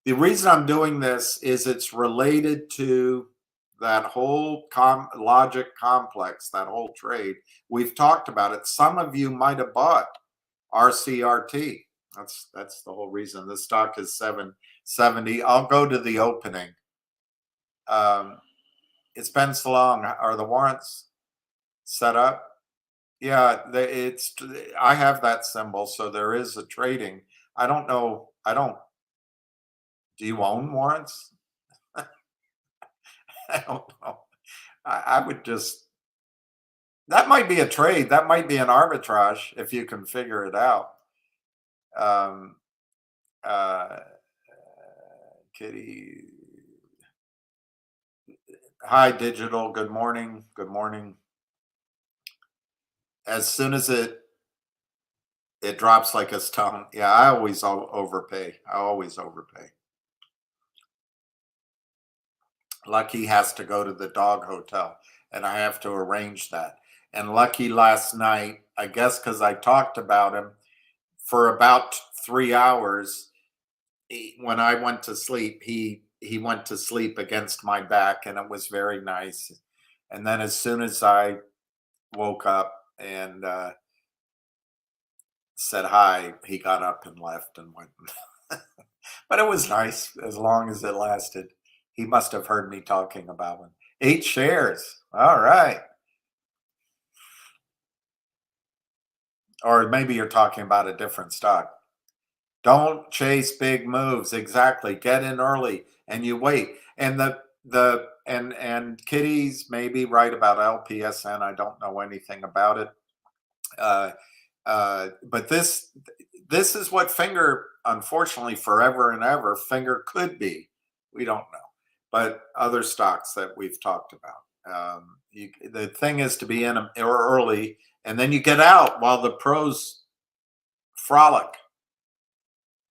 The reason I'm doing this is it's related to that whole logic complex, that whole trade. We've talked about it. Some of you might have bought RCRT. That's the whole reason. The stock is 770. I'll go to the opening. It's been so long. Are the warrants set up? Yeah, I have that symbol, so there is a trading. I don't know. Do you own warrants? I don't know. I would just, that might be a trade. That might be an arbitrage if you can figure it out. Kitty. Hi, Digital. Good morning. Good morning. As soon as It drops like a stone. Yeah, I always overpay. I always overpay. Lucky has to go to the dog hotel, and I have to arrange that. And Lucky last night, I guess because I talked about him for about 3 hours, when I went to sleep, he went to sleep against my back, and it was very nice. And then as soon as I woke up and said hi, he got up and left and went. But it was nice as long as it lasted. He must have heard me talking about him. 8 shares. All right. Or maybe you're talking about a different stock. Don't chase big moves. Exactly. Get in early and you wait. And and Kitty's maybe right about LPSN. I don't know anything about it. But this is what Finger, unfortunately, forever and ever, Finger could be. We don't know. But other stocks that we've talked about. The thing is to be in them early, and then you get out while the pros frolic.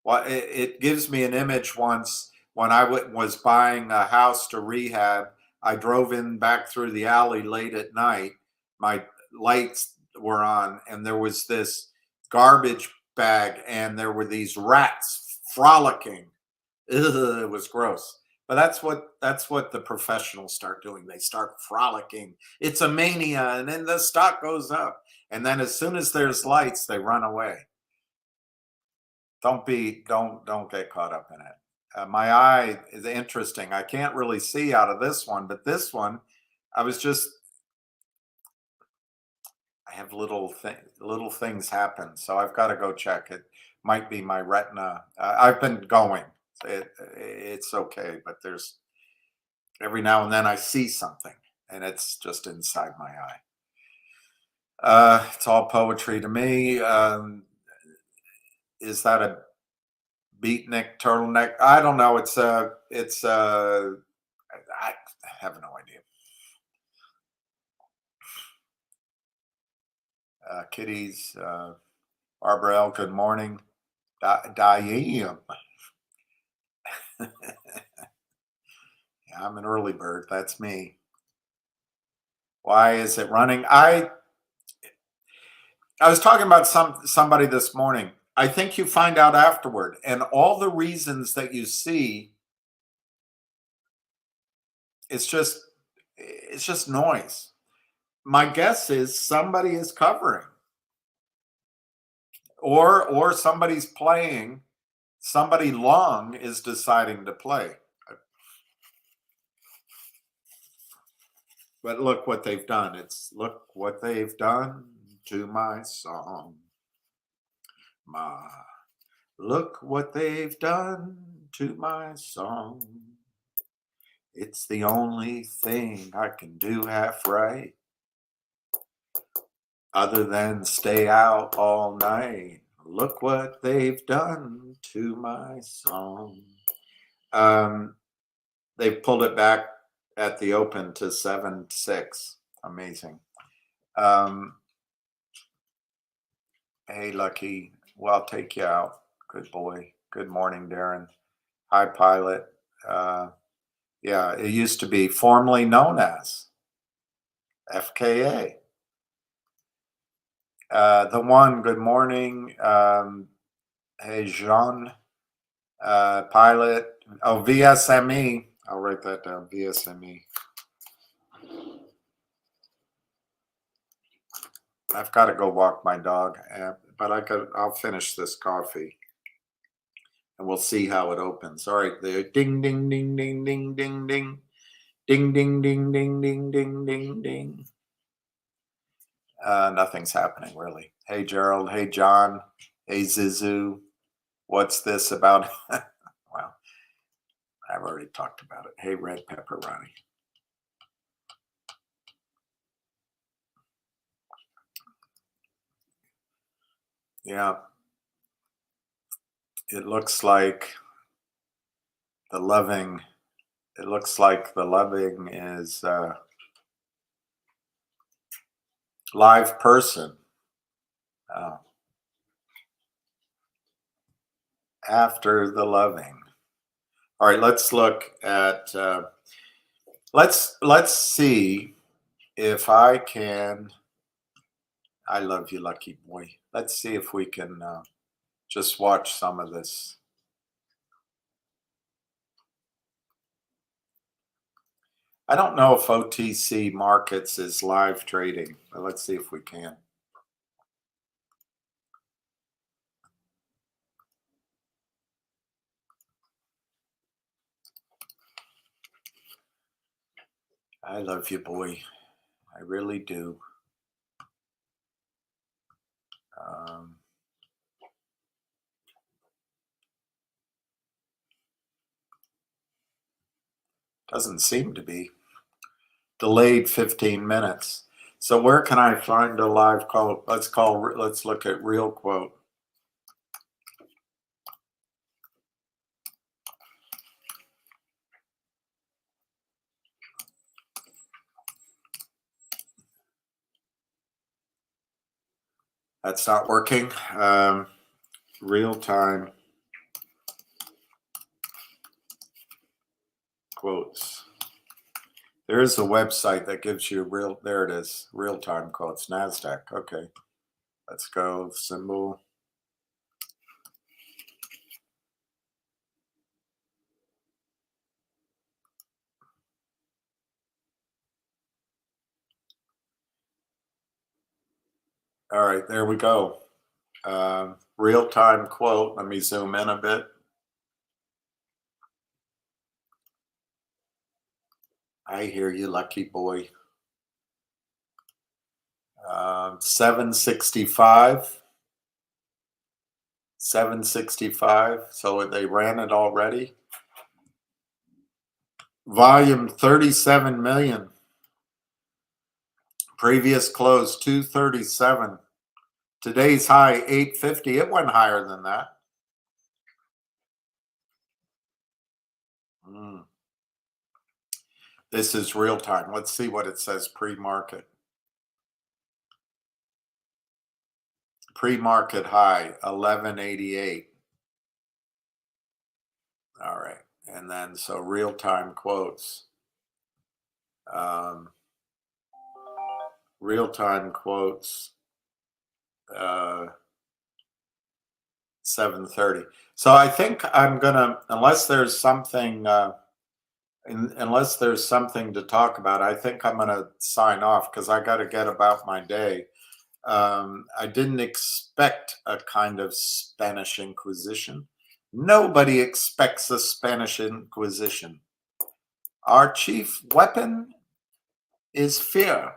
Well, it gives me an image once when I was buying a house to rehab. I drove in back through the alley late at night. My lights were on, and there was this garbage bag, and there were these rats frolicking. Ugh, it was gross. But that's what the professionals start doing. They start frolicking. It's a mania, and then the stock goes up. And then as soon as there's lights, they run away. Don't get caught up in it. My eye is interesting. I can't really see out of this one, but this one, I have little things happen, so I've got to go check. It might be my retina. I've been going. It's okay, but there's every now and then I see something, and it's just inside my eye. It's all poetry to me. Is that a beatnik turtleneck? I don't know. I have no idea. Kitties, Barbara L, good morning. Diam. Yeah, I'm an early bird. That's me. Why is it running? I was talking about somebody this morning. I think you find out afterward, and all the reasons that you see, it's just noise. My guess is somebody is covering, or somebody's playing. Somebody long is deciding to play. But look what they've done. Look what they've done to my song. Look what they've done to my song. It's the only thing I can do half right, other than stay out all night. Look what they've done to my song. They've pulled it back at the open to 7.6. Amazing. Hey, Lucky. Well, I'll take you out. Good boy. Good morning, Darren. Hi, Pilot. Yeah, it used to be formerly known as FKA. The one, good morning. Hey, Jean. Pilot. Oh, VSME. I'll write that down. VSME. I've got to go walk my dog, but I'll finish this coffee, and we'll see how it opens. All right, the ding, ding, ding, ding, ding, ding, ding, ding, ding, ding, ding, ding, ding, ding, ding. Nothing's happening really. Hey, Gerald. Hey, John. Hey, Zizu. What's this about? Well, I've already talked about it. Hey, Red Pepperoni. Yeah. It looks like the loving is live person. Oh. after the loving. All right, let's look at, let's see if I can, I love you, lucky boy. Let's see if we can just watch some of this. I don't know if OTC Markets is live trading, but let's see if we can. I love you, boy. I really do. Doesn't seem to be. Delayed 15 minutes. So where can I find a live quote? Let's look at real quote. That's not working. Real time quotes. There is a website that gives you real, there it is, real time quotes, NASDAQ. Okay, let's go, symbol. All right, there we go. Real time quote. Let me zoom in a bit. I hear you, lucky boy. 765. 765. So they ran it already. Volume 37 million. Previous close 237. Today's high 850. It went higher than that. This is real time. Let's see what it says pre-market. Pre-market high 1188. All right. And then so real time quotes. Real time quotes 730. So I think I'm gonna, unless there's something to talk about, I think I'm gonna sign off because I got to get about my day. I didn't expect a kind of Spanish Inquisition. Nobody expects a Spanish Inquisition. Our chief weapon is fear.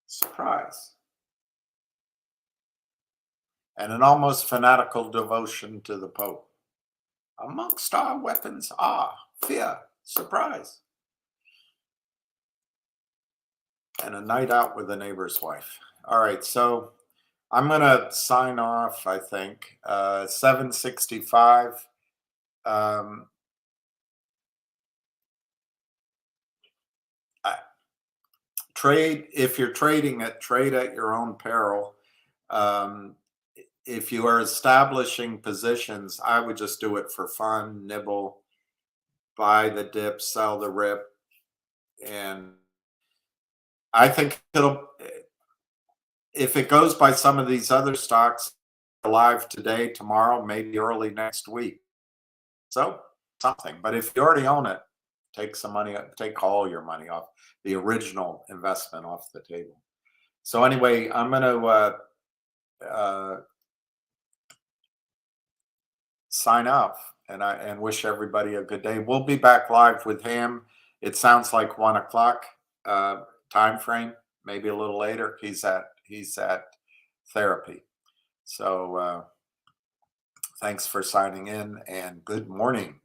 Surprise. And an almost fanatical devotion to the Pope. Amongst our weapons are fear, surprise, and a night out with a neighbor's wife. All right, so I'm going to sign off, I think. 765. Trade, if you're trading it, trade at your own peril. If you are establishing positions, I would just do it for fun, nibble, buy the dip, sell the rip. And I think if it goes by some of these other stocks, alive today, tomorrow, maybe early next week. So something, but if you already own it, take some money, take all your money off, the original investment off the table. So anyway, I'm going to sign off and wish everybody a good day. We'll be back live with him. It sounds like 1 o'clock time frame, maybe a little later. He's at therapy. So thanks for signing in and good morning.